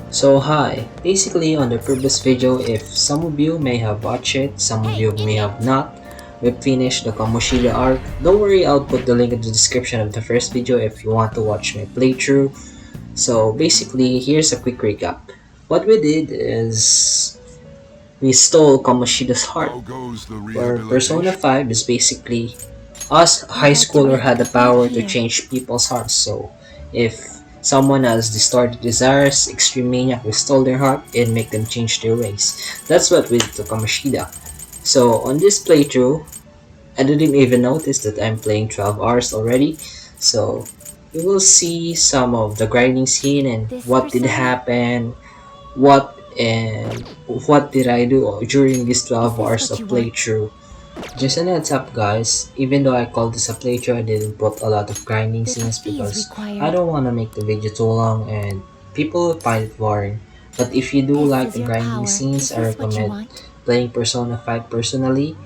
So hi, basically on the previous video, if some of you may have watched it, some of Hey, you may idiot! have not, we finished the Kamoshida arc. Don't worry, I'll put the link in the description of the first video if you want to watch my playthrough. So basically, here's a quick recap. What we did is we stole Kamoshida's heart. How goes the For Persona rehabilitation? 5 is basically us We high got to schooler wake had up the the thing power to here. change people's hearts. So if someone has distorted desires, extreme maniac, we stole their heart and make them change their ways. That's what we did to Kamoshida. So on this playthrough, I didn't even notice that I'm playing 12 hours already. So you will see some of the grinding scene and This what did persona? happen, what did I do during these Is 12 this hours what of you want? playthrough. Just an heads up guys, even though I call this a playthrough, I didn't put a lot of grinding There's a scenes fee is because I required. don't want to make the video too long and people will find it boring. But if you do This like is the your grinding power. scenes, Is I this what you recommend want? playing Persona 5 personally.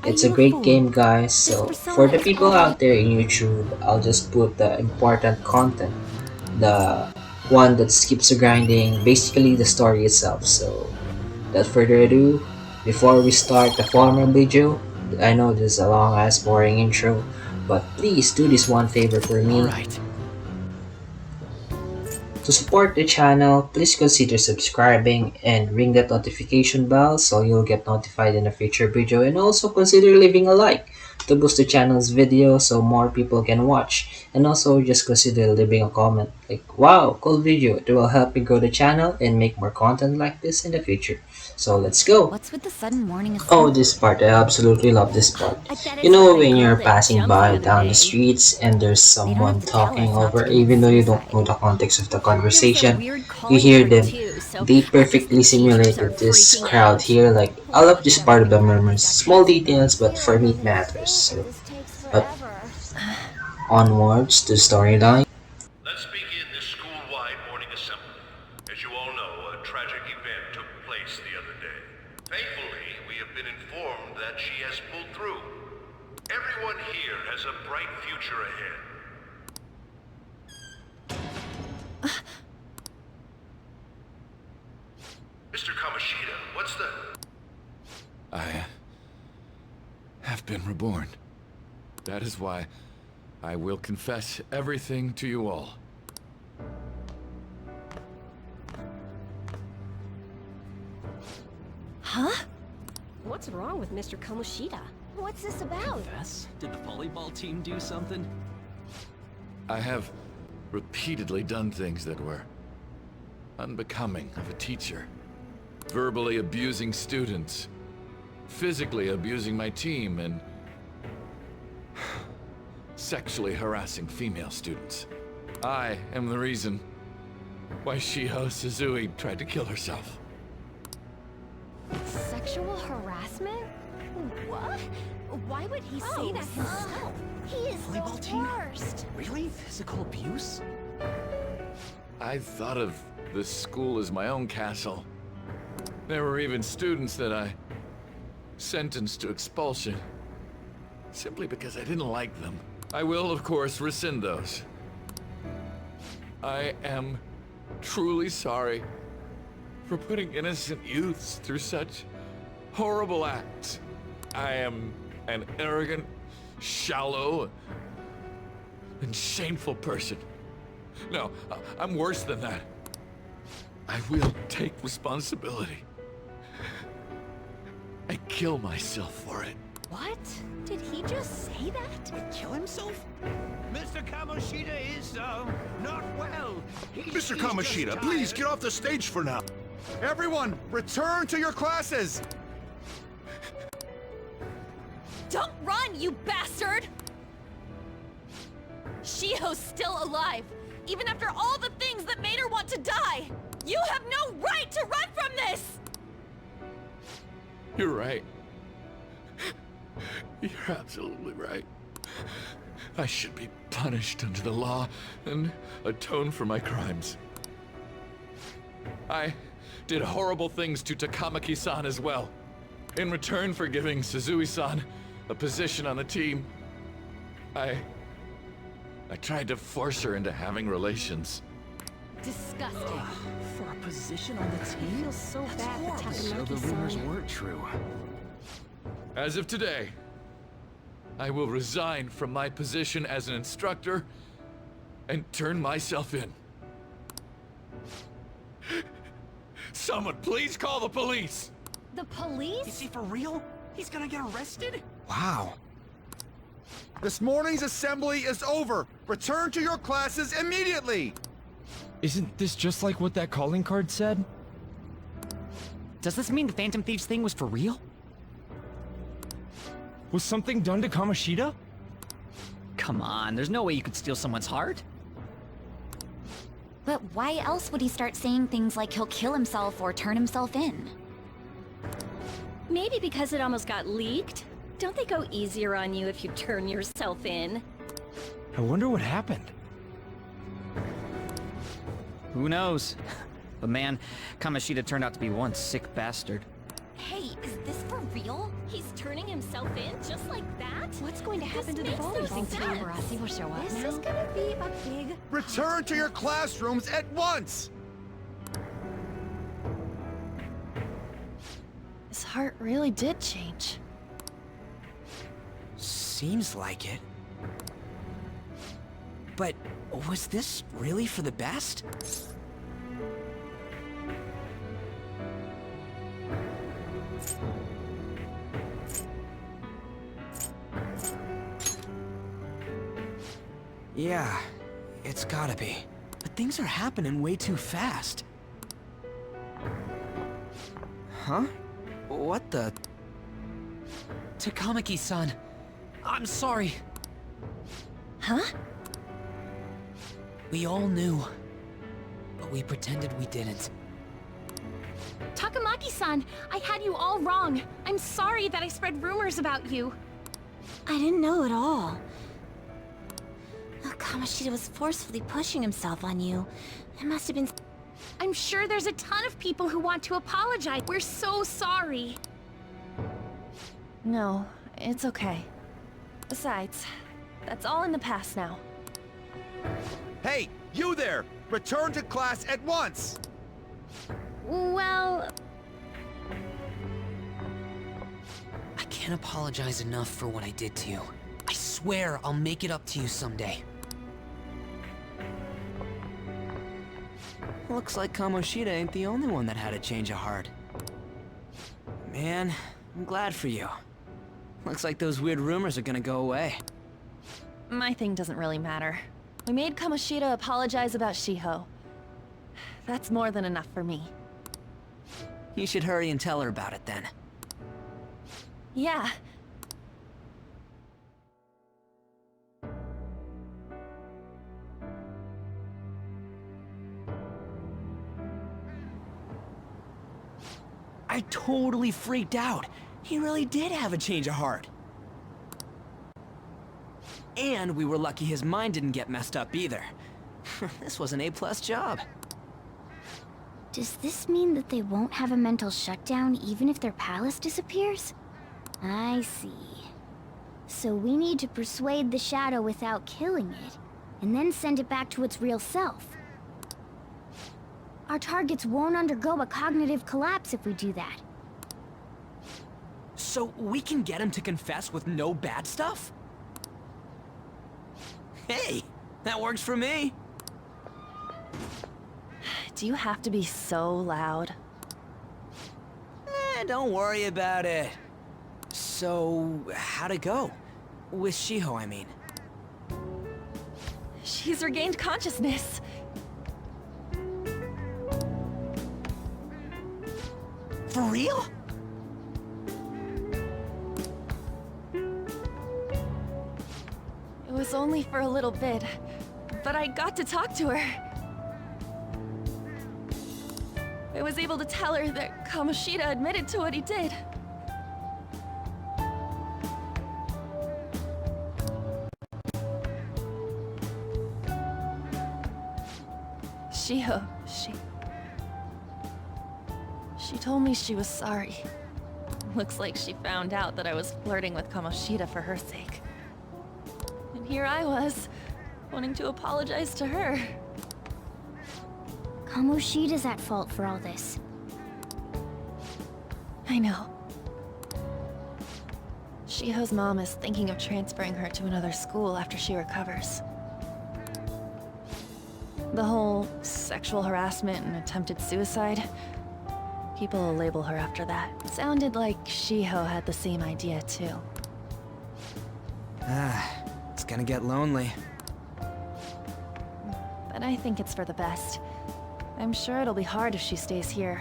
Are It's a you a great fool? game guys, This so for persona the is people already. out there in YouTube, I'll just put the important content, the one that skips the grinding, basically the story itself. So without further ado, before we start the formal video, I know this is a long ass boring intro, but please do this one favor for me. Alright. To support the channel, please consider subscribing and ring that notification bell so you'll get notified in a future video, and also consider leaving a like to boost the channel's video so more people can watch, and also just consider leaving a comment like wow cool video. It will help me grow the channel and make more content like this in the future. So let's go. What's with the sudden morning Oh, assembly? this part. I absolutely love this part. I bet You it's what know, they when you're called a passing jump the by other down the day. streets and there's They don't have someone to tell talking us not to over, commit even though you don't know suicide. the context of the There's some conversation, weird you calling hear card them. too, so They I guess the perfectly teachers are simulated this freaking crowd out. here. Like, I love this part of the murmurs. Small details, but for me it matters. So, This takes but forever. onwards to the storyline. Let's begin this school-wide morning assembly. As you all know, a tragic event took place the other day. Thankfully, we have been informed that she has pulled through. Everyone here has a bright future ahead. Mr. Kamoshida, what's the... I have been reborn. That is why I will confess everything to you all. Huh? What's wrong with Mr. Kamoshida? What's this about? Confess? Did the volleyball team do something? I have repeatedly done things that were unbecoming of a teacher. Verbally abusing students, physically abusing my team, and sexually harassing female students. I am the reason why Shiho Suzui tried to kill herself. Sexual harassment? What? Why would he say that himself? He is Volleyball the team? worst. Really? Physical abuse? I thought of the school as my own castle. There were even students that I sentenced to expulsion, simply because I didn't like them. I will, of course, rescind those. I am truly sorry for putting innocent youths through such horrible acts. I am an arrogant, shallow, and shameful person. No, I'm worse than that. I will take responsibility. I kill myself for it. What? Did he just say that? Kill himself? Mr. Kamoshida is, not well. Mr. Kamoshida, please get off the stage for now. Everyone, return to your classes! Don't run, you bastard! Shiho's still alive, even after all the things that made her want to die! You have no right to run from this! You're right. You're absolutely right. I should be punished under the law and atone for my crimes. I did horrible things to Takamaki-san as well. In return for giving Suzui-san a position on the team, I tried to force her into having relations. disgusting. For a position on the team? Feels so bad for So the rumors weren't true. As of today, I will resign from my position as an instructor and turn myself in. Someone please call the police! The police? Is he for real? He's gonna get arrested? Wow. This morning's assembly is over. Return to your classes immediately. Isn't this just like what that calling card said? Does this mean the Phantom Thieves thing was for real? Was something done to Kamoshida? Come on, there's no way you could steal someone's heart. But why else would he start saying things like he'll kill himself or turn himself in? Maybe because it almost got leaked. Don't they go easier on you if you turn yourself in? I wonder what happened. Who knows? But man, Kamoshida turned out to be one sick bastard. Hey, is this for real? He's turning himself in just like that? What's going to happen to the makes no volleyball sense. team? Barassi will show up This now. is gonna be a big... Return to your classrooms at once. His heart really did change. Seems like it. But was this really for the best? Yeah, it's gotta be. But things are happening way too fast. Huh? What the? Takamaki-san, I'm sorry. Huh? We all knew, but we pretended we didn't. Takamaki-san, I had you all wrong. I'm sorry that I spread rumors about you. I didn't know at all. Kamoshida was forcefully pushing himself on you. It must have been... I'm sure there's a ton of people who want to apologize. We're so sorry. No, it's okay. Besides, that's all in the past now. Hey, you there! Return to class at once. Well... I can't apologize enough for what I did to you. I swear I'll make it up to you someday. Looks like Kamoshida ain't the only one that had a change of heart. Man, I'm glad for you. Looks like those weird rumors are gonna go away. My thing doesn't really matter. We made Kamoshida apologize about Shiho. That's more than enough for me. You should hurry and tell her about it then. Yeah. I totally freaked out. He really did have a change of heart. And we were lucky his mind didn't get messed up either. This was an A+ job. Does this mean that they won't have a mental shutdown even if their palace disappears? I see. So we need to persuade the shadow without killing it, and then send it back to its real self. Our targets won't undergo a cognitive collapse if we do that. So we can get him to confess with no bad stuff? Hey, that works for me. Do you have to be so loud? Don't worry about it. So, how'd it go? With Shiho, I mean. She's regained consciousness. For real? It was only for a little bit, but I got to talk to her. I was able to tell her that Kamoshida admitted to what he did. Shiho, she told me she was sorry. Looks like she found out that I was flirting with Kamoshida for her sake. And here I was, wanting to apologize to her. Kamoshida's at fault for all this. I know. Shiho's mom is thinking of transferring her to another school after she recovers. The whole sexual harassment and attempted suicide, people will label her after that. Sounded like Shiho had the same idea too. It's gonna get lonely. But I think it's for the best. I'm sure it'll be hard if she stays here.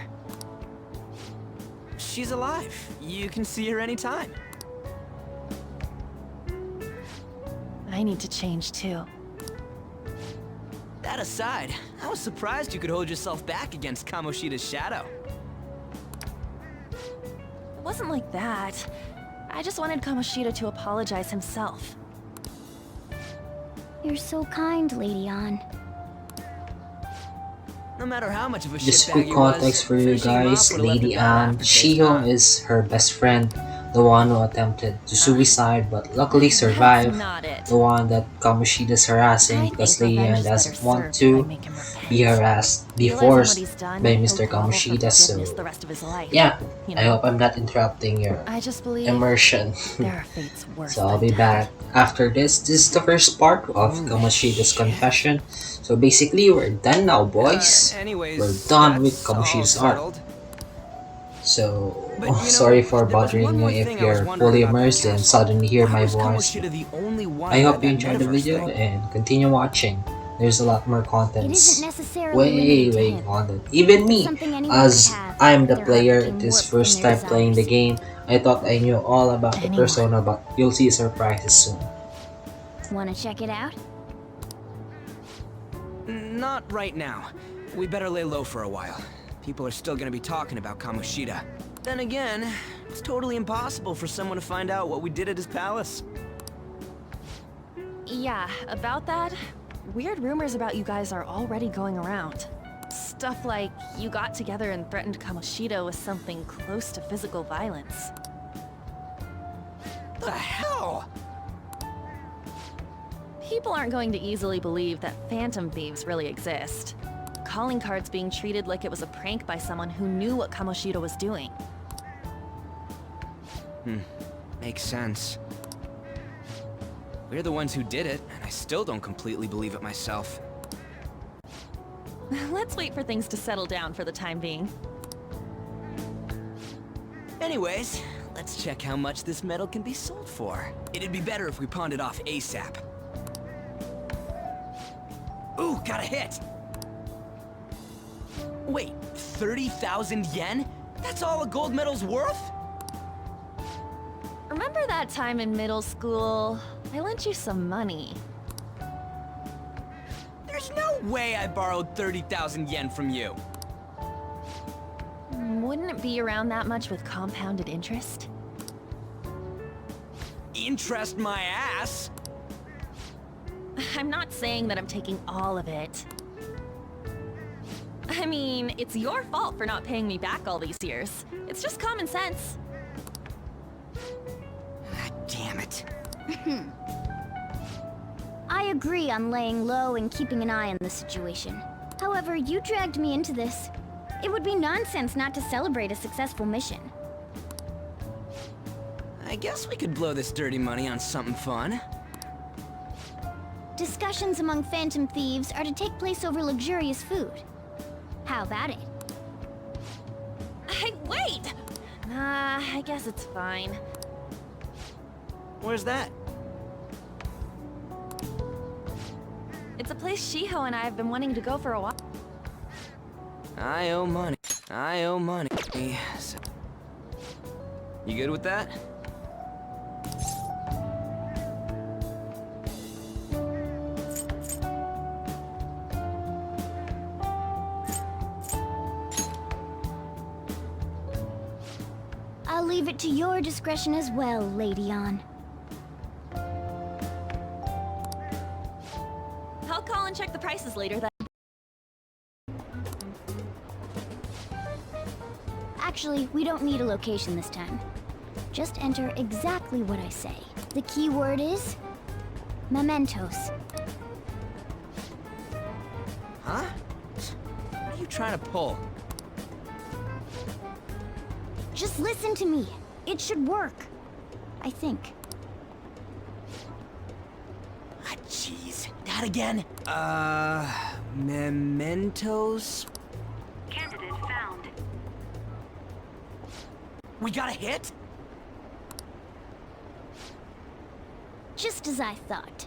She's alive. You can see her anytime. I need to change too. That aside, I was surprised you could hold yourself back against Kamoshida's shadow. It wasn't like that. I just wanted Kamoshida to apologize himself. You're so kind, Lady Ann. No matter how much of a Just shitbag quick he was, context for you finishing him guys, off would've left Lady a bad Ann, aftertaste, Shiho huh? is her best friend, the one who attempted to suicide but luckily survived, not it. the one that Kamoshida's harassing I because think Lady Ann revenge is doesn't better want served to by making him repent. be harassed, be Realizing what forced he's done, by he'll Mr. grovel for Kamoshida, so forgiveness the rest of his life. yeah, You I know? hope I'm not interrupting your I just believe immersion. there are fates worse So I'll than be death. back after this. This is the first part of Kamoshida's confession. So basically, we're done now, boys. Anyways, We're done with that's all Kamoshida's art. settled. So, But, you know, sorry for there was one bothering you more if thing I was you're wondering fully about that immersed and castle. suddenly hear Why my was voice. Kamoshida the only one I who hope had you that enjoyed the metaverse video thing? and continue watching. There's a lot more It contents. isn't necessarily Way, limited to way him. content. Even It's me, something anyone as could have I'm if the their heart player, became it is warped from first their time playing the desires. game. I thought I knew all about the Anyone. persona, but you'll see surprises soon. Wanna check it out? Not right now. We better lay low for a while. People are still gonna be talking about Kamoshida. Then again, it's totally impossible for someone to find out what we did at his palace. Yeah, about that, weird rumors about you guys are already going around. Stuff like you got together and threatened Kamoshida with something close to physical violence. The hell? People aren't going to easily believe that phantom thieves really exist. Calling cards being treated like it was a prank by someone who knew what Kamoshida was doing. Makes sense. We're the ones who did it, and I still don't completely believe it myself. Let's wait for things to settle down for the time being. Anyways, let's check how much this metal can be sold for. It'd be better if we pawned it off ASAP. Ooh, got a hit! Wait, 30,000 yen? That's all a gold medal's worth? Remember that time in middle school? I lent you some money. There's no way I borrowed 30,000 yen from you. Wouldn't it be around that much with compounded interest? Interest my ass! I'm not saying that I'm taking all of it. I mean, it's your fault for not paying me back all these years. It's just common sense. Damn it. I agree on laying low and keeping an eye on the situation. However, you dragged me into this. It would be nonsense not to celebrate a successful mission. I guess we could blow this dirty money on something fun. Discussions among phantom thieves are to take place over luxurious food. How about it? Hey, wait! Nah, I guess it's fine. Where's that? It's a place Shiho and I have been wanting to go for a while. I owe money. I owe money. You good with that? I'll leave it to your discretion as well, Lady Ann. I'll call and check the prices later then. Actually, we don't need a location this time. Just enter exactly what I say. The key word is... mementos. Huh? What are you trying to pull? Just listen to me. It should work. I think. Ah, jeez. That again? Mementos? Candidate found. We got a hit? Just as I thought.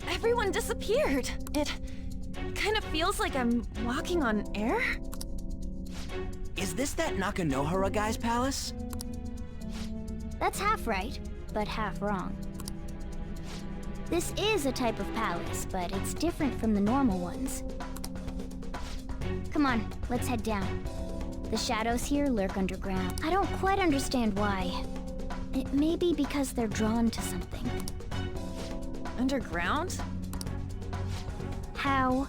Everyone disappeared. It kind of feels like I'm walking on air. Is this that Nakanohara guy's palace? That's half right, but half wrong. This is a type of palace, but it's different from the normal ones. Come on, let's head down. The shadows here lurk underground. I don't quite understand why. It may be because they're drawn to something. Underground? How?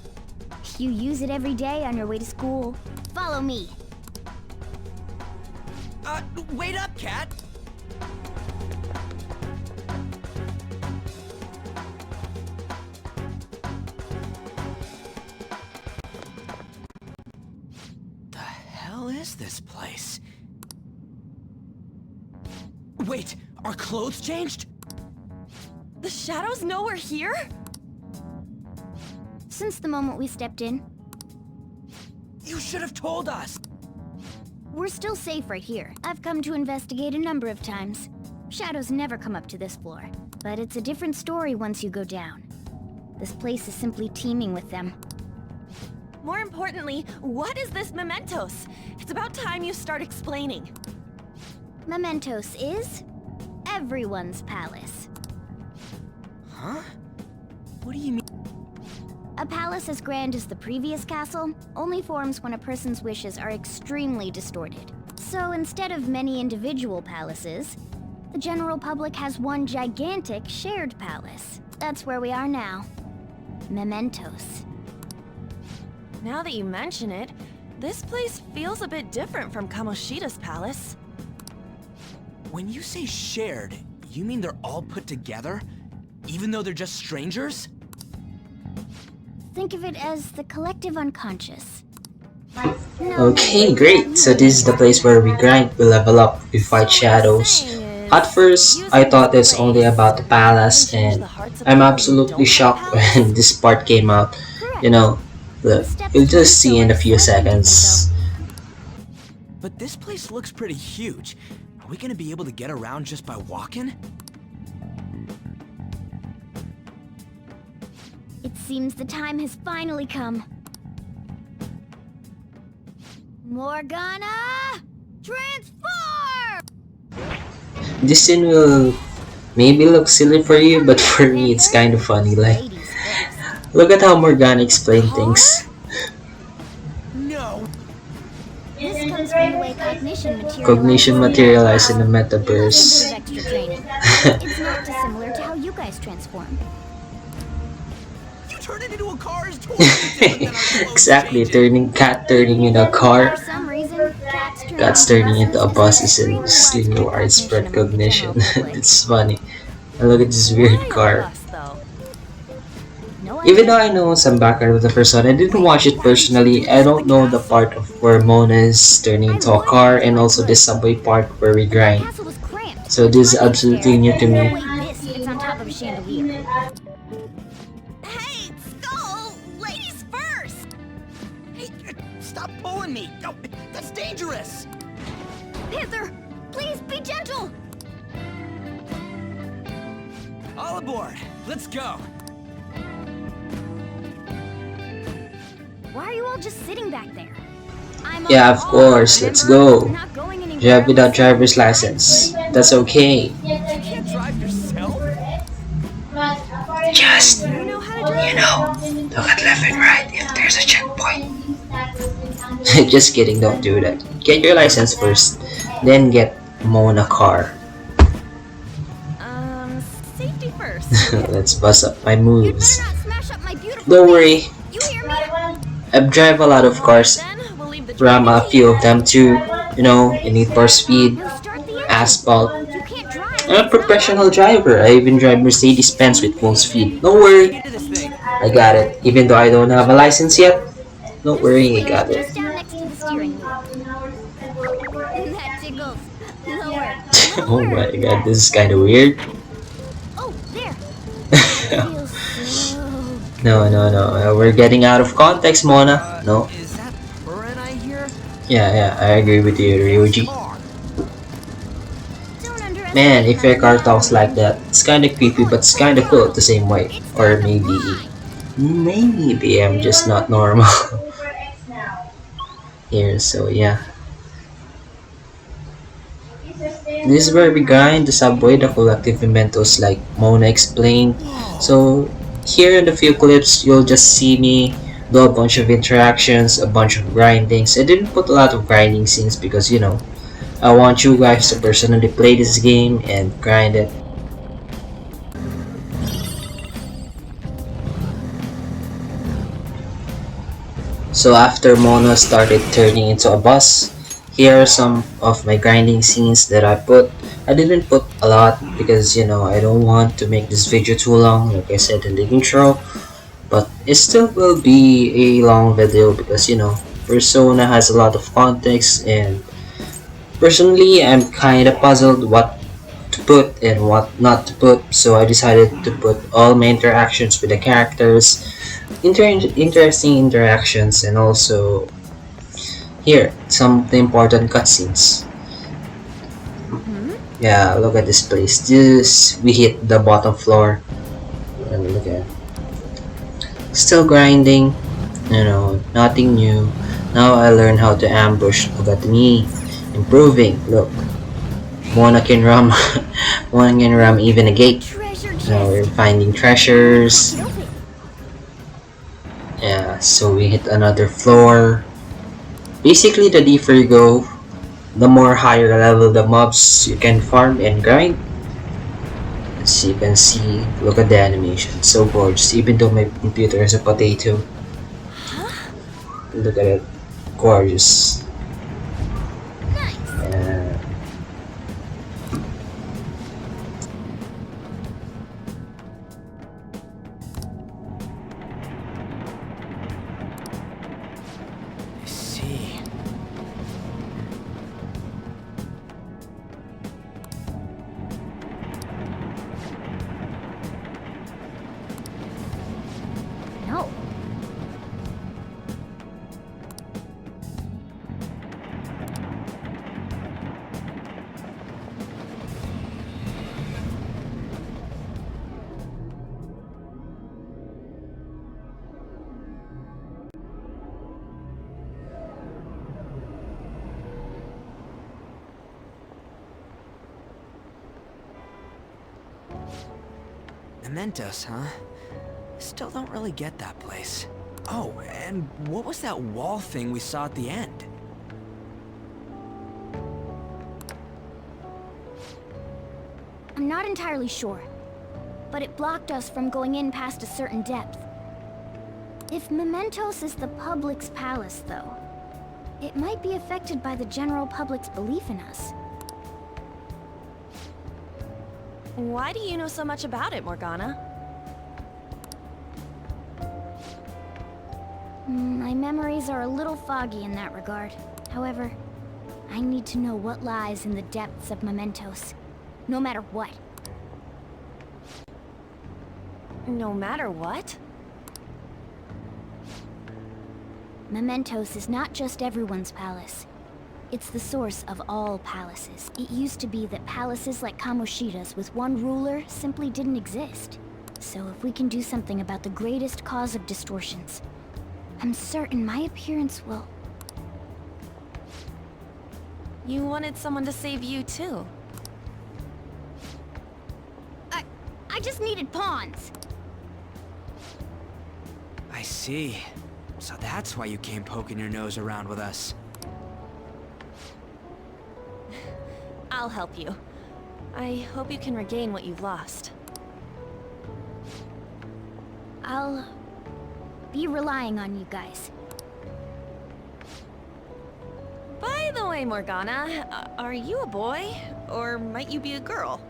You use it every day on your way to school. Follow me. Wait up, Cat! The hell is this place? Wait, our clothes changed? The shadows know we're here? Since the moment we stepped in, You should have told us! we're still safe right here. I've come to investigate a number of times. Shadows never come up to this floor, but it's a different story once you go down. This place is simply teeming with them. More importantly, what is this mementos? It's about time you start explaining. Mementos is everyone's palace. Huh? What do you mean? A palace as grand as the previous castle only forms when a person's wishes are extremely distorted. So instead of many individual palaces, the general public has one gigantic shared palace. That's where we are now. Mementos. Now that you mention it, this place feels a bit different from Kamoshida's palace. When you say shared, you mean they're all put together? Even though they're just strangers? Think of it as the collective unconscious. Okay, great. So this is the place where we grind, we level up, we fight shadows. At first, I thought it's only about the palace, and I'm absolutely shocked when this part came out. You know, look, you'll just see in a few seconds. But this place looks pretty huge. Are we gonna be able to get around just by walking? It seems the time has finally come. Morgana! Transform! This scene will maybe look silly for you, but for me it's kind of funny. Like, look at how Morgana explained things. No! This comes from the way Cognition materialized in the metaverse. Extra training. It's not dissimilar to how you guys transform. You turned it into a car is totally different than our clothes Exactly, changing. turning in a car. For some reason, Cats turning into a bus is extremely widespread cognition. It's funny. And look at this weird car. Even though I know some background of the first one, I didn't watch it personally. I don't know the part of where Mona is turning into a car, and also the subway part where we grind. So this is absolutely new to me. It's on top of a chandelier. Hey, Skull! Ladies first! Hey, stop pulling me! No, that's dangerous! Panther, please be gentle! All aboard! Let's go! Why are you all just sitting back there? Yeah, of course, let's go. Drive without driver's license. That's okay. You can't drive yourself? Just, look at left and right if there's a checkpoint. Just kidding, don't do that. Get your license first, then get Mona a car. Safety first. Let's bust up my moves. Smash up my beautiful Don't worry, You hear me? I drive a lot of cars. Then we'll leave the ram a few of them too. You know, in Need for Speed, Start the engine. Asphalt. You can't drive if I'm a it's not professional running. driver. I even drive Mercedes Benz with full speed. Don't worry, I got it. Even though I don't have a license yet, don't There's a worry, I switch got it. just down next to the steering wheel. That tickles. Lower. Oh Lower. my god, this is kind of weird. Oh, there. Feels so No, no, no. We're getting out of context, Mona. No. Is that Buren I hear? Yeah, I agree with you, Ryuji. Car. Don't underestimate Man, if my your car talks reality. like that, it's kinda creepy, but it's kinda cool at the same way. Or maybe I'm just not normal here, so yeah. This is where we grind the subway, the collective mementos like Mona explained. So here in the few clips, you'll just see me do a bunch of interactions, a bunch of grindings. I didn't put a lot of grinding scenes because, you know, I want you guys to personally play this game and grind it. So after Mona started turning into a bus, here are some of my grinding scenes that I put. I didn't put a lot because, you know, I don't want to make this video too long, like I said in the intro. But it still will be a long video because, you know, Persona has a lot of context, and personally I'm kinda puzzled what to put and what not to put, so I decided to put all my interactions with the characters, interesting interactions, and also here some of the important cutscenes. Yeah, look at this place. This we hit the bottom floor, and look at still grinding. You know, nothing new. Now I learn how to ambush. Look at me, improving. Look, Mona can ram, Mona can ram even a gate. Now we're finding treasures. Yeah, so we hit another floor. Basically, the deeper you go, the more higher level the mobs you can farm and grind. As you can see, look at the animation, so gorgeous. Even though my computer is a potato, look at it, gorgeous. Yeah. I see. No. Mementos, huh? Still don't really get that place. Oh, and what was that wall thing we saw at the end? I'm not entirely sure, but it blocked us from going in past a certain depth. If Mementos is the public's palace, though, it might be affected by the general public's belief in us. Why do you know so much about it, Morgana? My memories are a little foggy in that regard. However, I need to know what lies in the depths of Mementos, no matter what. No matter what? Mementos is not just everyone's palace. It's the source of all palaces. It used to be that palaces like Kamoshida's with one ruler simply didn't exist. So if we can do something about the greatest cause of distortions, I'm certain my appearance will... You wanted someone to save you too. I just needed pawns. I see. So that's why you came poking your nose around with us. I'll help you. I hope you can regain what you've lost. I'll be relying on you guys. the way, Morgana, are you a boy? Or might you be a girl?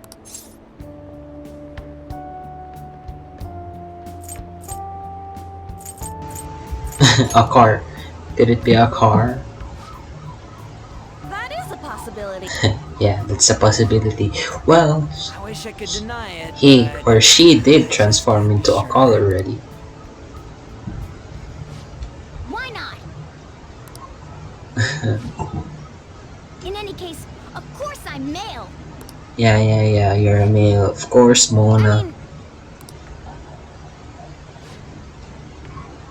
A car. Could it be a car? That is a possibility. Yeah, that's a possibility. Well, I wish I could deny it. he but or she did I just transform can't be into a sure. car already. Why not? In any case, of course I'm male. Yeah, you're a male. Of course, Mona. I mean,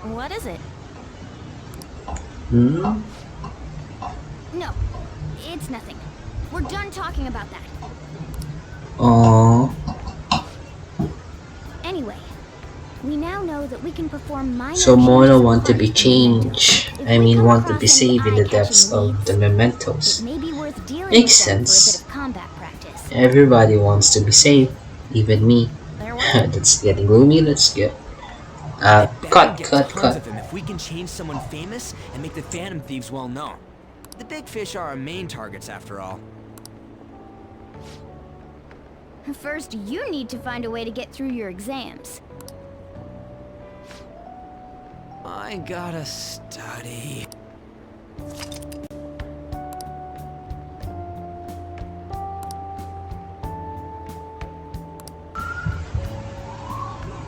What is it? Hmm? no, it's nothing. We're done talking about that. Oh, Anyway, we now know that we can perform minor so Mona changes of want to heart be in mementos. changed. If I we mean, come want to across be any saved in the eye-catching depths of leads, the it mementos. may be worth dealing Makes with them for a bit sense. of combat practice. Everybody wants to be saved, even me. There was That's getting gloomy. Let's get. I bet we Cut, get cut, tons cut. of them if we can change someone famous and make the Phantom Thieves well known. The big fish are our main targets, after all. First, you need to find a way to get through your exams. I gotta study.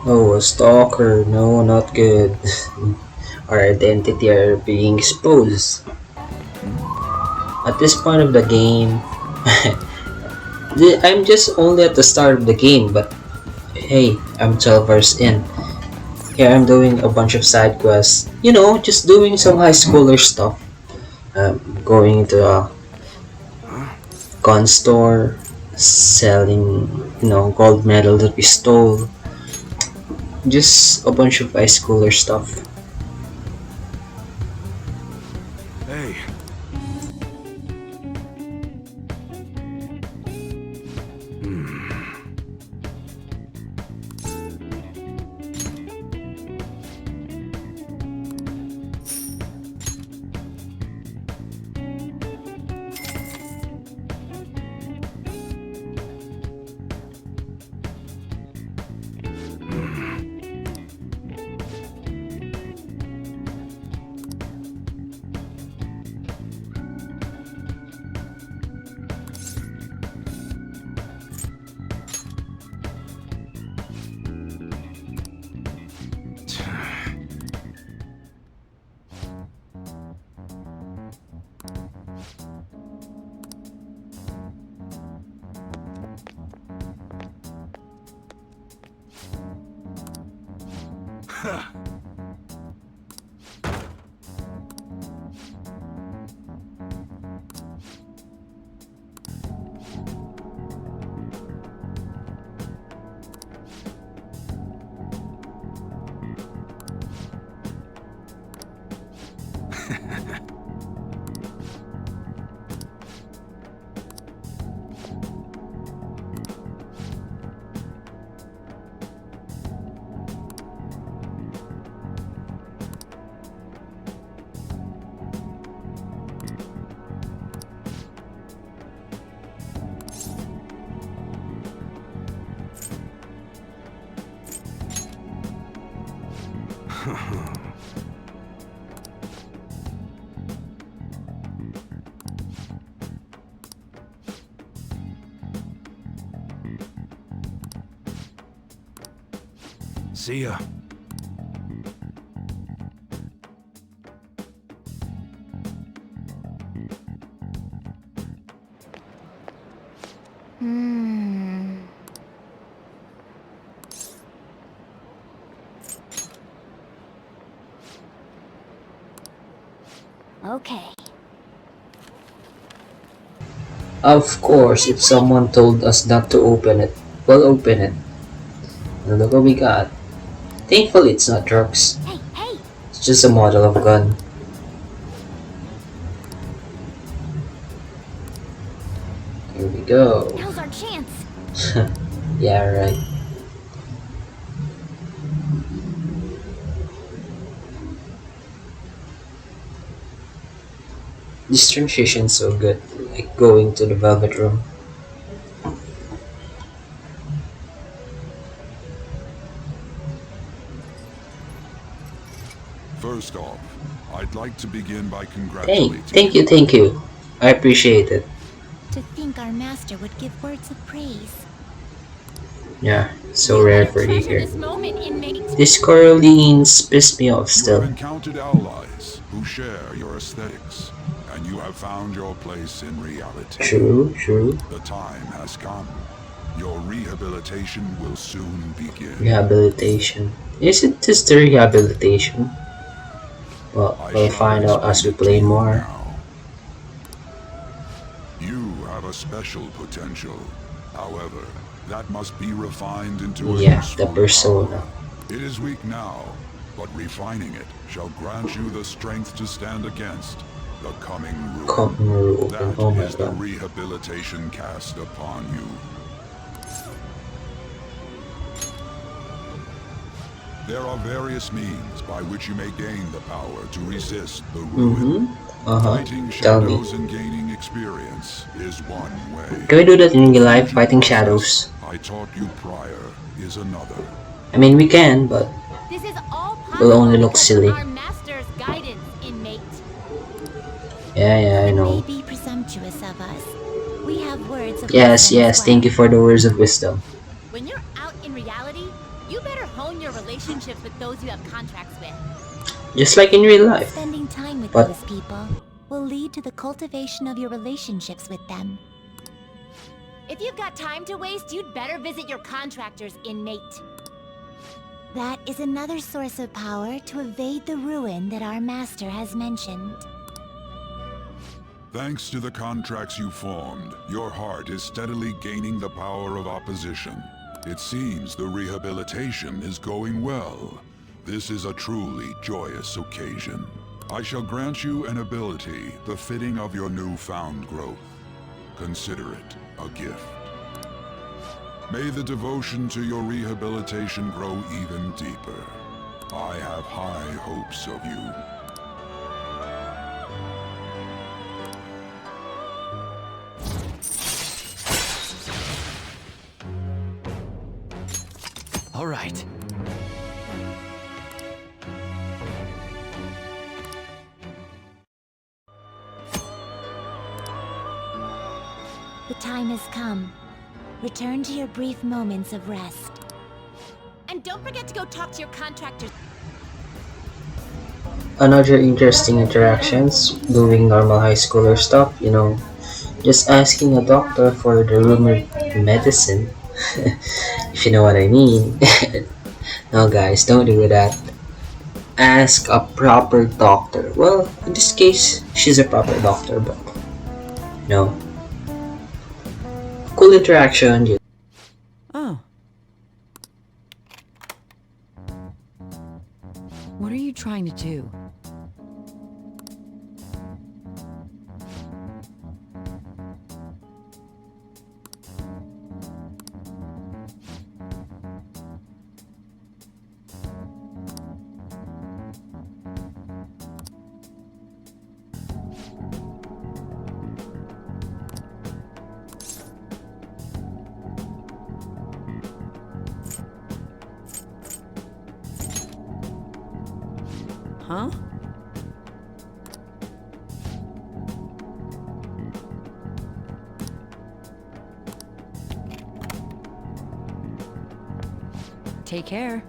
Oh, a stalker. No, not good. Our identity are being exposed. At this point of the game, I'm just only at the start of the game, but hey, I'm 12 hours in. Here I'm doing a bunch of side quests. You know, just doing some high schooler stuff. Going into a gun store, selling, gold medal that we stole. Just a bunch of high schooler stuff. Hey, see ya. Okay. Of course, if someone told us not to open it, we'll open it. And look what we got. Thankfully, it's not drugs. Hey, hey! It's just a model of a gun. Here we go. Now's our chance. Yeah, right. This transition is so good, like going to the Velvet Room. First off, I'd like to begin by Thank, congratulating thank you, you. thank you. I appreciate it. To think our master would give words of praise. Yeah, so You rare better for you treasure here. this moment, inmate. These Coralines piss me off You have still. encountered allies who share your aesthetics, and you have found your place in reality. True, true. The time has come. Your rehabilitation will soon begin. Rehabilitation. Is it just the rehabilitation? Well, I we'll shall find out as we explain it to play you more. now. You have a special potential. However, that must be refined into a Yeah, the useful persona. power. It is weak now, but refining it shall grant you the strength to stand against the coming ruin. Coming ruin. That Oh my is the god. rehabilitation cast upon you. There are various means by which you may gain the power to resist the ruin. Fighting Tell me. shadows and gaining experience is one way. Can we do that in The real life, fusion fighting process shadows? I taught you prior is another. I mean, we can, but This is all we'll possible only look because silly. of our master's guidance, inmate. Yeah, I It may know. be presumptuous of us. We have words of Yes, wisdom as yes, well. thank you for the words of wisdom. When you're out in reality, you better hone your relationships with those you have contracts with. Just like in real life. Spending time with But those people will lead to the cultivation of your relationships with them. If you've got time to waste, you'd better visit your contractors, inmate. That is another source of power to evade the ruin that our master has mentioned. Thanks to the contracts you formed, your heart is steadily gaining the power of opposition. It seems the rehabilitation is going well. This is a truly joyous occasion. I shall grant you an ability befitting of your newfound growth. Consider it a gift. May the devotion to your rehabilitation grow even deeper. I have high hopes of you. All right. The time has come. Return to your brief moments of rest. And don't forget to go talk to your contractors. another interesting interactions, doing normal high schooler stuff, just asking a doctor for the rumored medicine, if you know what I mean. No, guys, don't do that. Ask a proper doctor. Well, in this case, she's a proper doctor, but no. Cool interaction. Oh. What are you trying to do? Huh? Take care.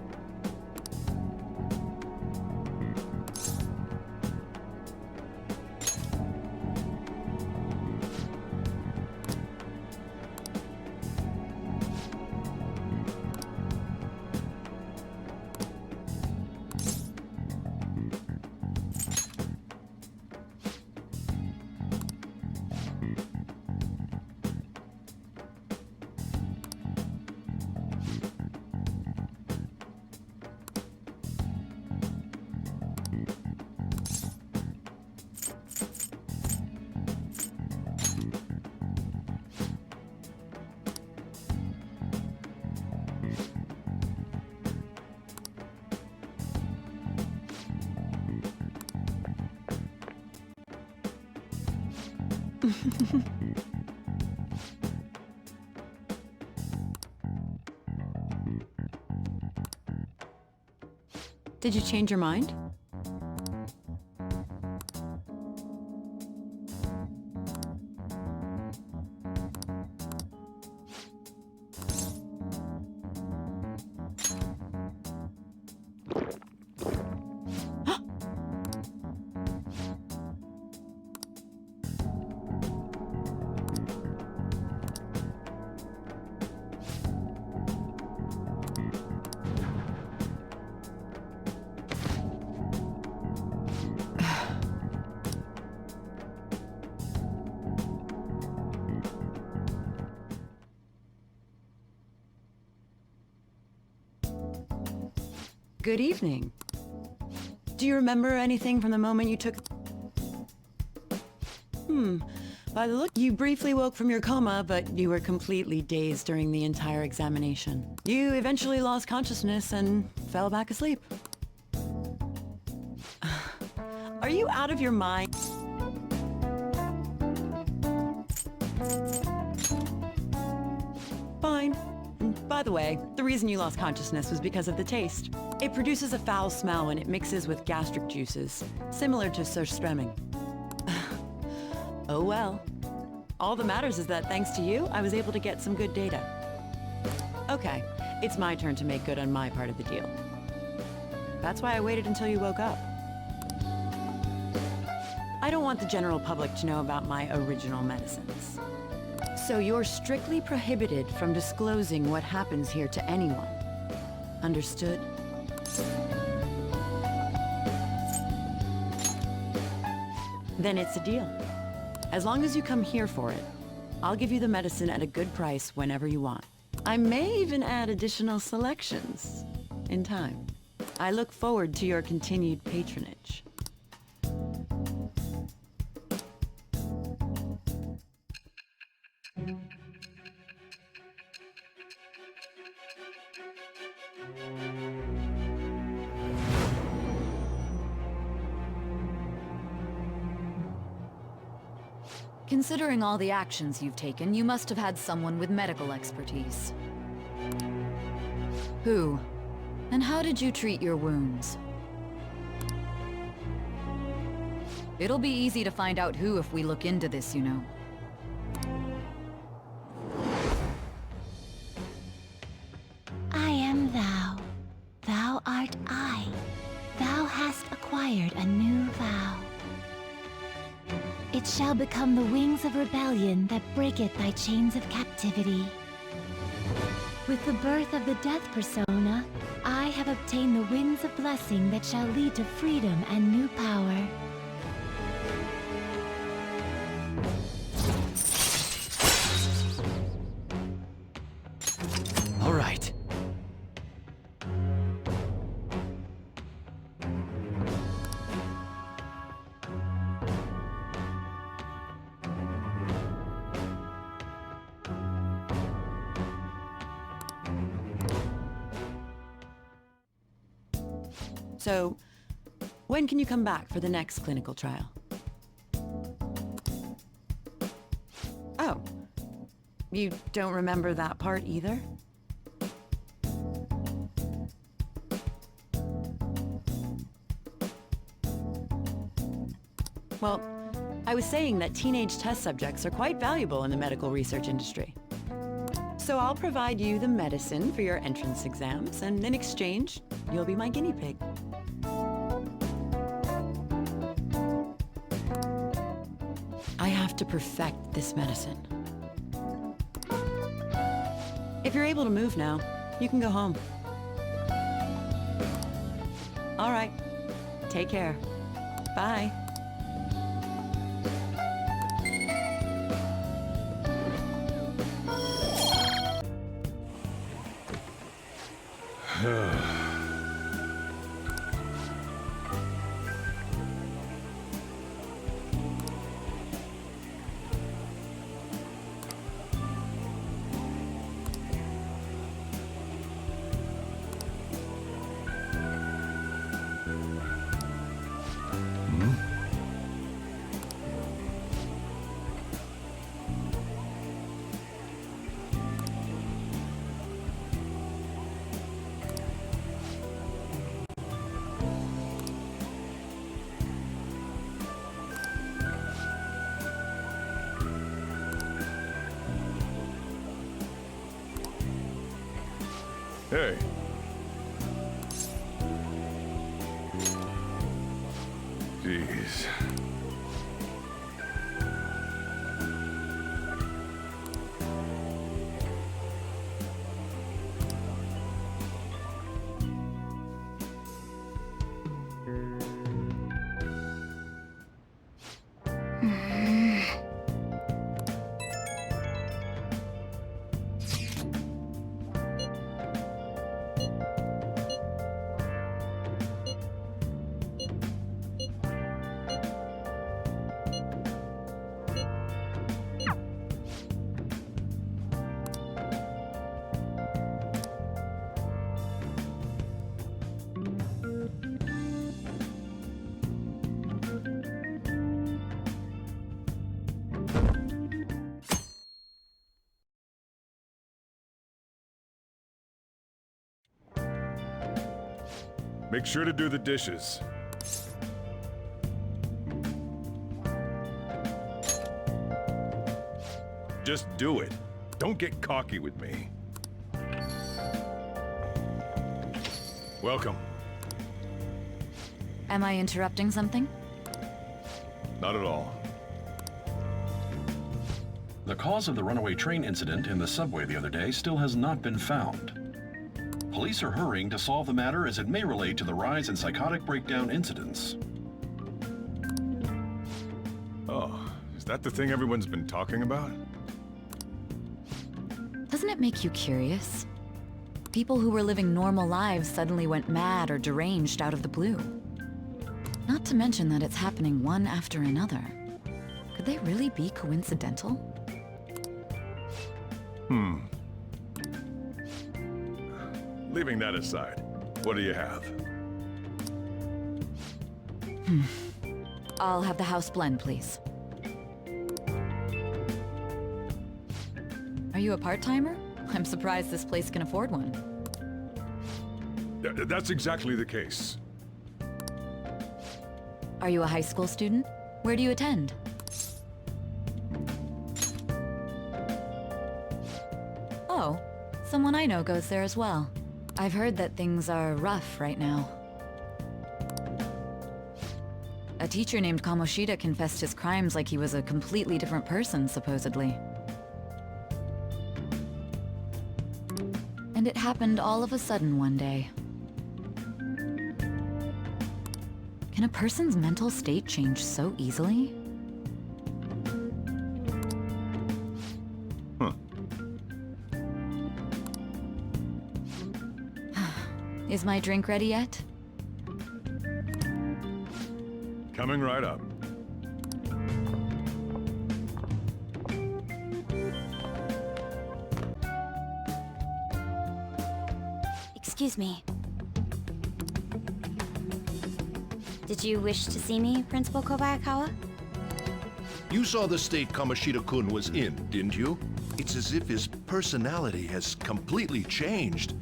Did you change your mind? Good evening. Do you remember anything from the moment you took... By the look, you briefly woke from your coma, but you were completely dazed during the entire examination. You eventually lost consciousness and fell back asleep. Are you out of your mind? Fine. And by the way, the reason you lost consciousness was because of the taste. It produces a foul smell when it mixes with gastric juices, similar to surströmming. Oh well. All that matters is that thanks to you, I was able to get some good data. Okay, it's my turn to make good on my part of the deal. That's why I waited until you woke up. I don't want the general public to know about my original medicines. So you're strictly prohibited from disclosing what happens here to anyone. Understood? Then it's a deal. As long as you come here for it, I'll give you the medicine at a good price whenever you want. I may even add additional selections in time. I look forward to your continued patronage. Considering all the actions you've taken, you must have had someone with medical expertise. Who? And how did you treat your wounds? It'll be easy to find out who if we look into this, you know. I am thou. Thou art I. Thou hast acquired a new vow. It shall become the wings of rebellion that breaketh thy chains of captivity. With the birth of the death persona, I have obtained the winds of blessing that shall lead to freedom and new power. All right. So, when can you come back for the next clinical trial? Oh, you don't remember that part either? Well, I was saying that teenage test subjects are quite valuable in the medical research industry. So I'll provide you the medicine for your entrance exams, and in exchange, you'll be my guinea pig. I have to perfect this medicine. If you're able to move now, you can go home. All right. Take care. Bye. Hey. Jeez. Make sure to do the dishes. Just do it. Don't get cocky with me. Welcome. Am I interrupting something? Not at all. The cause of the runaway train incident in the subway the other day still has not been found. Police are hurrying to solve the matter as it may relate to the rise in psychotic breakdown incidents. Oh, is that the thing everyone's been talking about? Doesn't it make you curious? People who were living normal lives suddenly went mad or deranged out of the blue. Not to mention that it's happening one after another. Could they really be coincidental? Leaving that aside, what do you have? I'll have the house blend, please. Are you a part-timer? I'm surprised this place can afford one. That's exactly the case. Are you a high school student? Where do you attend? Oh, someone I know goes there as well. I've heard that things are rough right now. A teacher named Kamoshida confessed his crimes like he was a completely different person, supposedly. And it happened all of a sudden one day. Can a person's mental state change so easily? Is my drink ready yet? Coming right up. Excuse me. Did you wish to see me, Principal Kobayakawa? You saw the state Kamoshida-kun was in, didn't you? It's as if his personality has completely changed.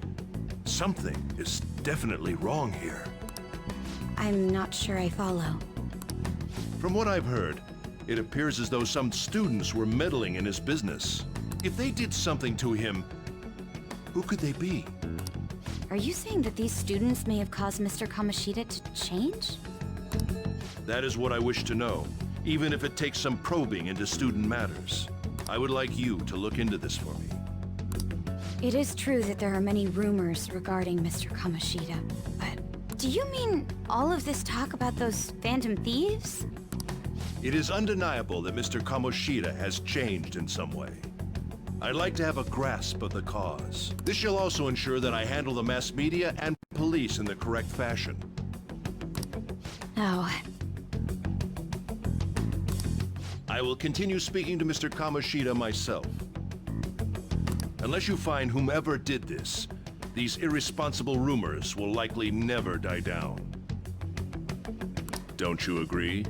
Something is definitely wrong here. I'm not sure I follow. From what I've heard, it appears as though some students were meddling in his business. If they did something to him, who could they be? Are you saying that these students may have caused Mr. Kamoshida to change? That is what I wish to know, even if it takes some probing into student matters. I would like you to look into this for me. It is true that there are many rumors regarding Mr. Kamoshida, but do you mean all of this talk about those phantom thieves? It is undeniable that Mr. Kamoshida has changed in some way. I'd like to have a grasp of the cause. This shall also ensure that I handle the mass media and police in the correct fashion. Oh. I will continue speaking to Mr. Kamoshida myself. Unless you find whomever did this, these irresponsible rumors will likely never die down. Don't you agree?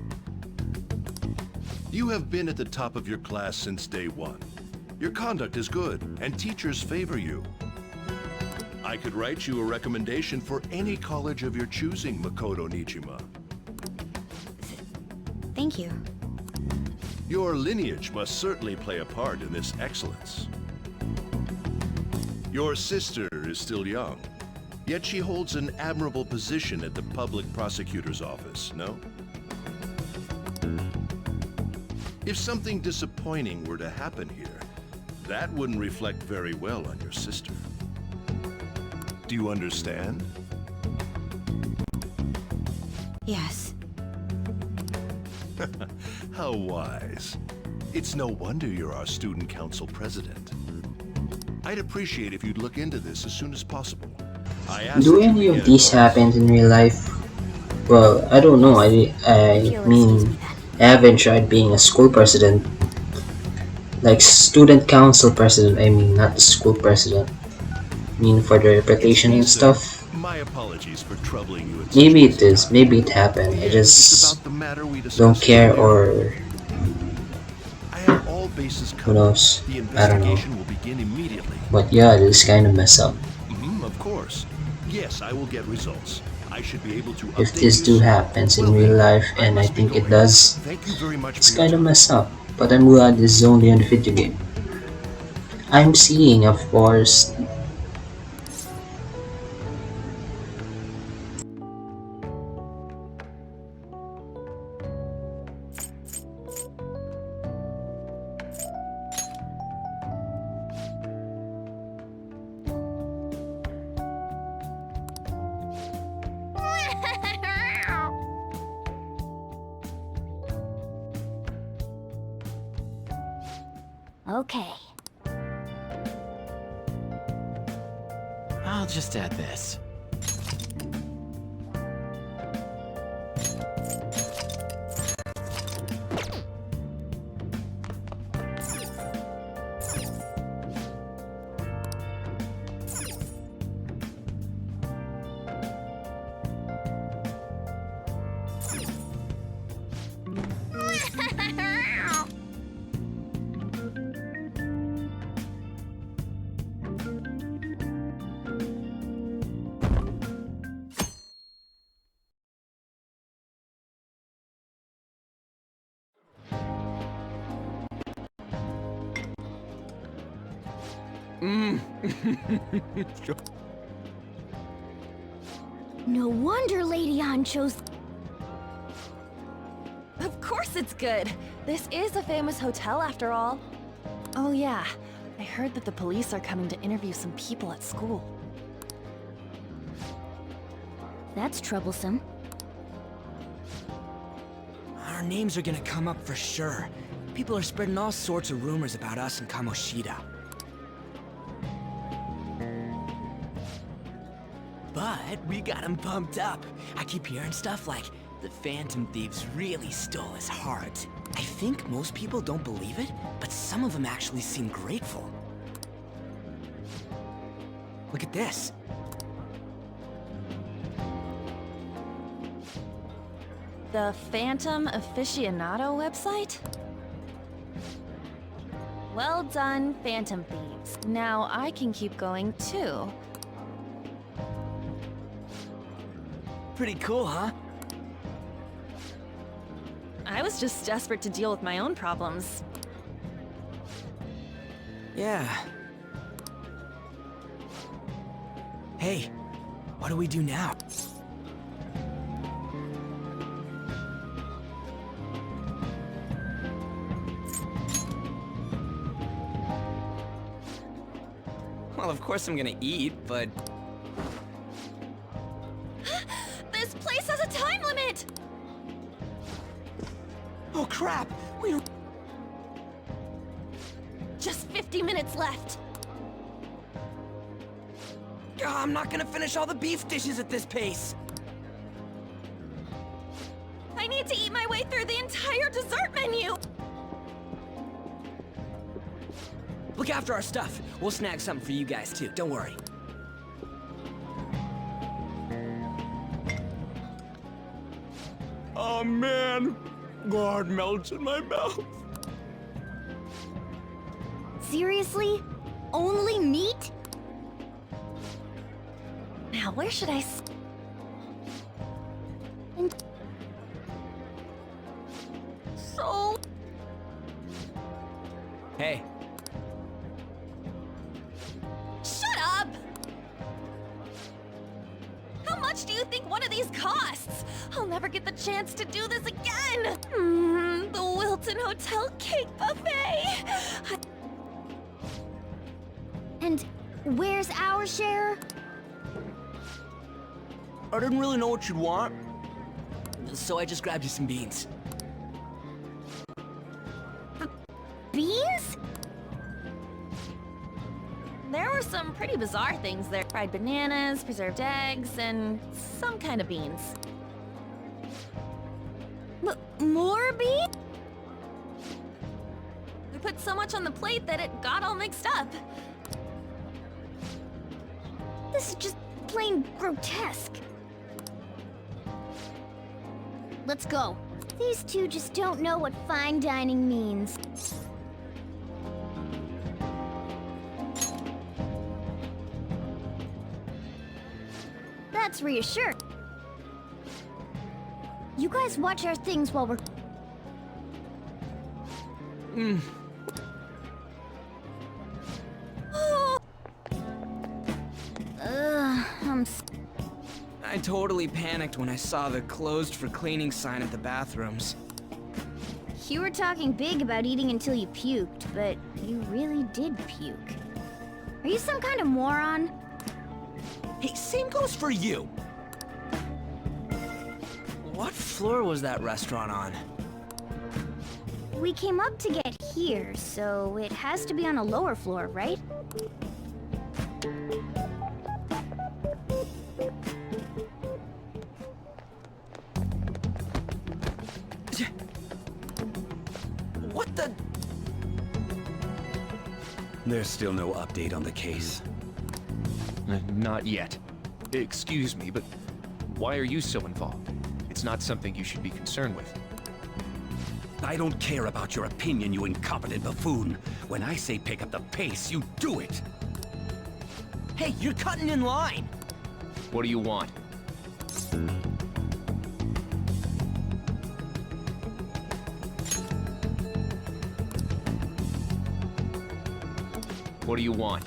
You have been at the top of your class since day one. Your conduct is good, and teachers favor you. I could write you a recommendation for any college of your choosing, Makoto Nijima. Thank you. Your lineage must certainly play a part in this excellence. Your sister is still young, yet she holds an admirable position at the public prosecutor's office, no? If something disappointing were to happen here, that wouldn't reflect very well on your sister. Do you understand? Yes. How wise. It's no wonder you're our student council president. I'd appreciate if you'd look into this as soon as possible. Do any of these happen in real life? Well, I don't know. I mean, I haven't tried being a school president. Like student council president, I mean, not the school president. I mean, for the reputation and stuff. My apologies for troubling you. Maybe it is, maybe it happened. I just don't care, or who knows? I don't know. But yeah, this is kind of messed up. Of course. Yes, I will get results. I should be able to If this do happens in real life, and I think it does, it's kind of messed up. But I'm glad this is only on the video game. I'm seeing, of course. Okay. I'll just add this. No wonder Lady Han chose... Of course it's good. This is a famous hotel after all. Oh yeah, I heard that the police are coming to interview some people at school. That's troublesome. Our names are gonna come up for sure. People are spreading all sorts of rumors about us and Kamoshida. But we got him pumped up. I keep hearing stuff like, the Phantom Thieves really stole his heart. I think most people don't believe it, but some of them actually seem grateful. Look at this. The Phantom Aficionado website? Well done, Phantom Thieves. Now I can keep going too. Pretty cool, huh? I was just desperate to deal with my own problems. Yeah. Hey, what do we do now? Well, of course I'm gonna eat, but... This place has a time limit! Oh crap! We don't... Just 50 minutes left. I'm not gonna finish all the beef dishes at this pace. I need to eat my way through the entire dessert menu! Look after our stuff. We'll snag something for you guys too, don't worry. Oh man, God melts in my mouth. Seriously? Only meat? Now, where should I So... Hey. Shut much do you think one of these costs? I'll never get the chance to do this again! The Wilton Hotel Cake Buffet! And where's our share? I didn't really know what you'd want, so I just grabbed you some beans. Beans? There were some pretty bizarre things there. Fried bananas, preserved eggs, and some kind of beans. More beans? We put so much on the plate that it got all mixed up. This is just plain grotesque. Let's go. These two just don't know what fine dining means. That's reassuring. You guys watch our things while we're... I totally panicked when I saw the closed for cleaning sign at the bathrooms. You were talking big about eating until you puked, but you really did puke. Are you some kind of moron? Hey, same goes for you! What floor was that restaurant on? We came up to get here, so it has to be on a lower floor, right? What the... There's still no update on the case. Not yet. Excuse me, but why are you so involved? It's not something you should be concerned with. I don't care about your opinion, you incompetent buffoon. When I say pick up the pace, you do it. Hey, you're cutting in line! What do you want? What do you want?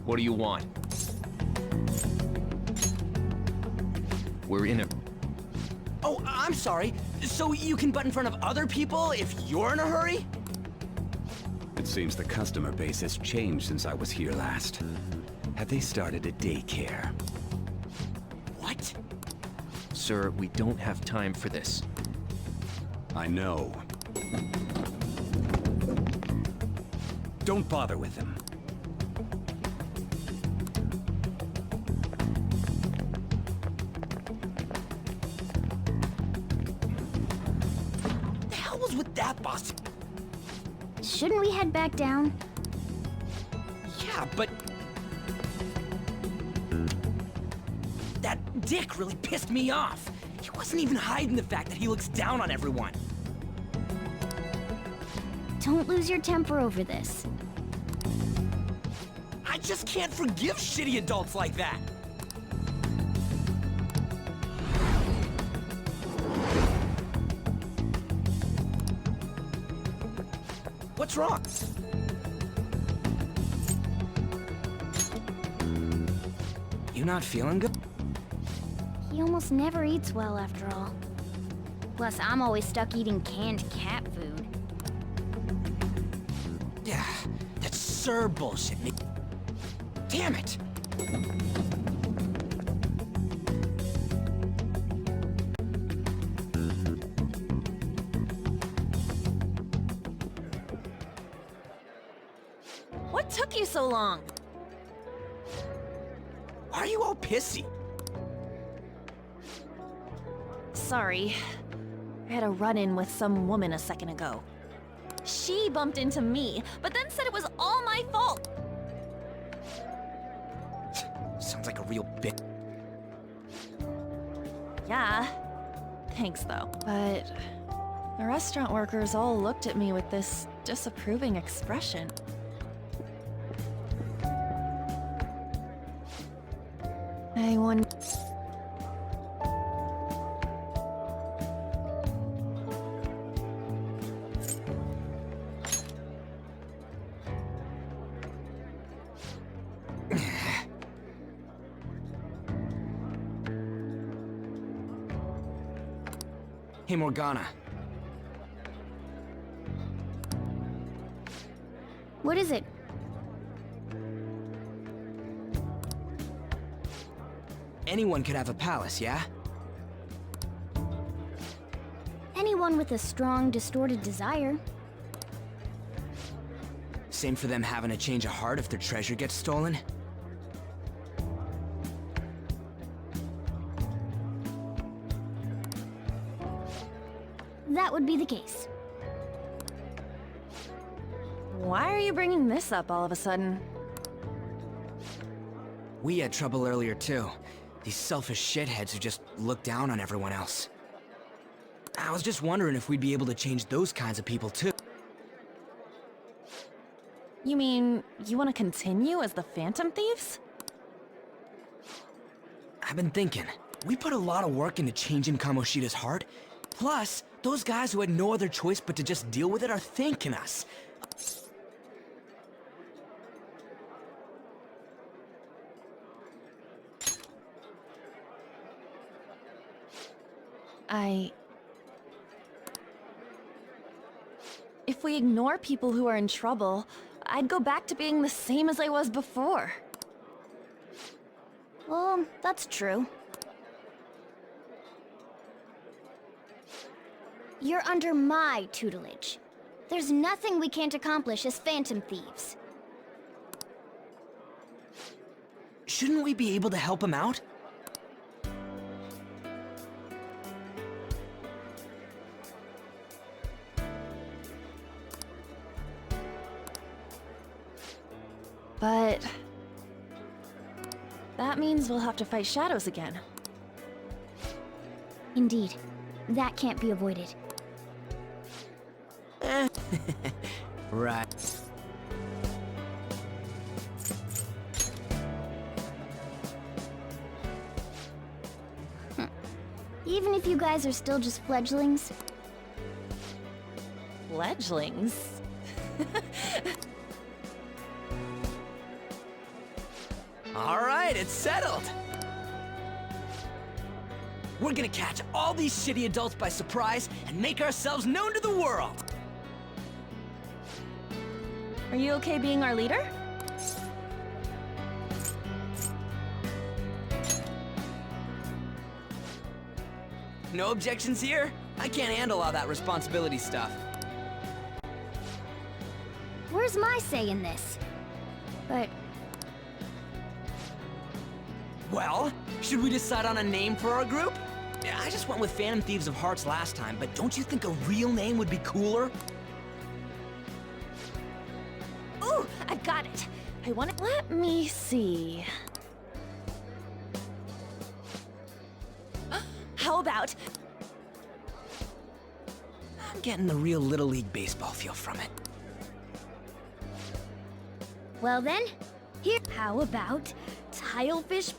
What do you want? We're in a... Oh, I'm sorry. So you can butt in front of other people if you're in a hurry? It seems the customer base has changed since I was here last. Have they started a daycare? What? Sir, we don't have time for this. I know. Don't bother with them. The hell was with that, boss? Shouldn't we head back down? Yeah, but... That dick really pissed me off. He wasn't even hiding the fact that he looks down on everyone. Don't lose your temper over this. I just can't forgive shitty adults like that. What's wrong? You not feeling good? He almost never eats well after all. Plus, I'm always stuck eating canned cat food. Yeah, that's Sir bullshit. Damn it! What took you so long? Why are you all pissy? Sorry. I had a run-in with some woman a second ago. She bumped into me, but then said it was all my fault. Sounds like a real bitch. Yeah. Thanks, though. But the restaurant workers all looked at me with this disapproving expression. I wonder... Hey, Morgana. What is it? Anyone could have a palace, yeah? Anyone with a strong, distorted desire. Same for them having a change of heart if their treasure gets stolen? That would be the case. Why are you bringing this up all of a sudden? We had trouble earlier too. These selfish shitheads who just look down on everyone else. I was just wondering if we'd be able to change those kinds of people too. You mean, you want to continue as the Phantom Thieves? I've been thinking, we put a lot of work into changing Kamoshida's heart. Plus, those guys who had no other choice but to just deal with it are thanking us. If we ignore people who are in trouble, I'd go back to being the same as I was before. Well, that's true. You're under my tutelage. There's nothing we can't accomplish as Phantom Thieves. Shouldn't we be able to help him out? But that means we'll have to fight shadows again. Indeed. That can't be avoided. Right. Even if you guys are still just fledglings. Fledglings? All right, it's settled. We're gonna catch all these shitty adults by surprise and make ourselves known to the world. Are you okay being our leader? No objections here? I can't handle all that responsibility stuff. Where's my say in this? But... Well, should we decide on a name for our group? Yeah, I just went with Phantom Thieves of Hearts last time, but don't you think a real name would be cooler? Ooh, I've got it. I want to... Let me see. How about... I'm getting the real Little League Baseball feel from it. Well then, here... How about... Tilefish...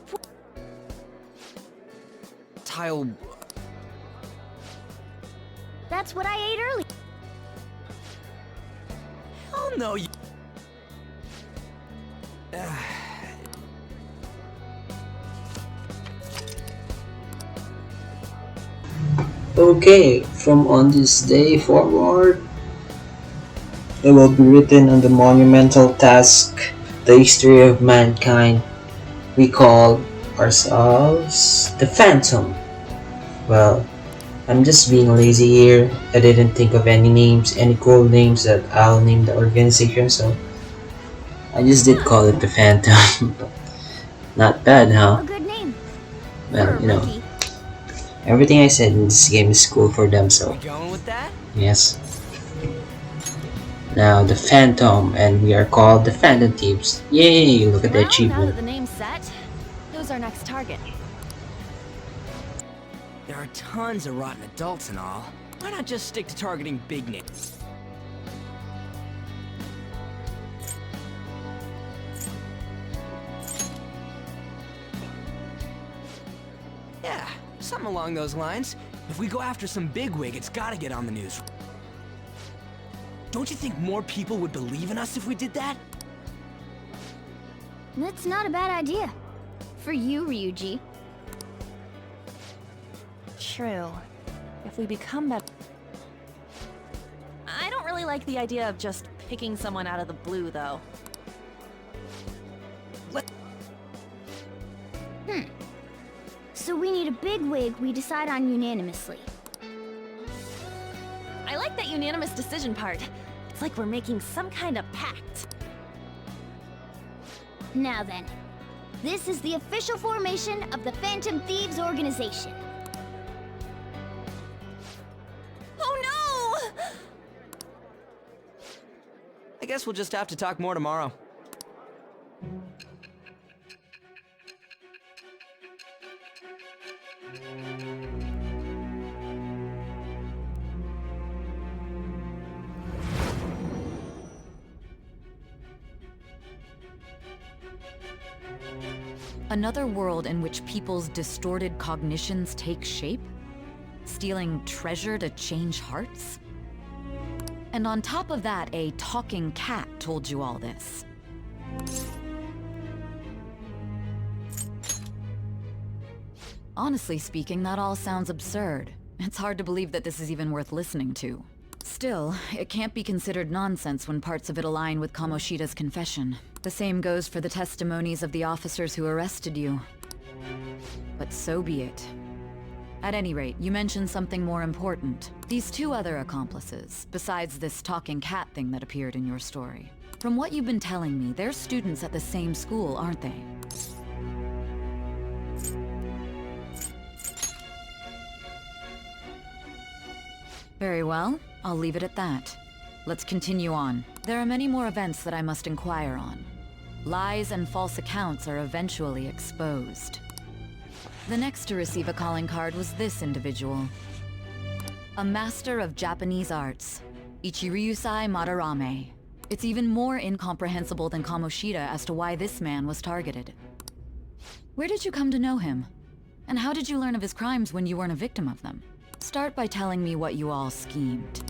Tile... That's what I ate earlier. Oh no, you... Okay, from on this day forward, it will be written on the monumental task, the history of mankind. We call ourselves the Phantom. Well, I'm just being lazy here. I didn't think of any names, any cool names that I'll name the organization, so I just did call it the Phantom. Not bad, huh? A good name. Well, you know, everything I said in this game is cool for them, so We going with that? yes. Now the Phantom, and we are called the Phantom Thieves. Yay! Look at the Well, now achievement. that the name's set, who's our next target? There are tons of rotten adults and all. Why not just stick to targeting big names? Yeah, something along those lines. If we go after some bigwig, it's gotta get on the news. Don't you think more people would believe in us if we did that? That's not a bad idea. For you, Ryuji. True. If we become better... I don't really like the idea of just picking someone out of the blue, though. So we need a big wig we decide on unanimously. I like that unanimous decision part. It's like we're making some kind of pact. Now then, this is the official formation of the Phantom Thieves organization. Oh no! I guess we'll just have to talk more tomorrow. Another world in which people's distorted cognitions take shape? Stealing treasure to change hearts? And on top of that, a talking cat told you all this. Honestly speaking, that all sounds absurd. It's hard to believe that this is even worth listening to. Still, it can't be considered nonsense when parts of it align with Kamoshida's confession. The same goes for the testimonies of the officers who arrested you. But so be it. At any rate, you mentioned something more important. These two other accomplices, besides this talking cat thing that appeared in your story. From what you've been telling me, they're students at the same school, aren't they? Very well. I'll leave it at that. Let's continue on. There are many more events that I must inquire on. Lies and false accounts are eventually exposed. The next to receive a calling card was this individual. A master of Japanese arts, Ichiryusai Madarame. It's even more incomprehensible than Kamoshida as to why this man was targeted. Where did you come to know him? And how did you learn of his crimes when you weren't a victim of them? Start by telling me what you all schemed.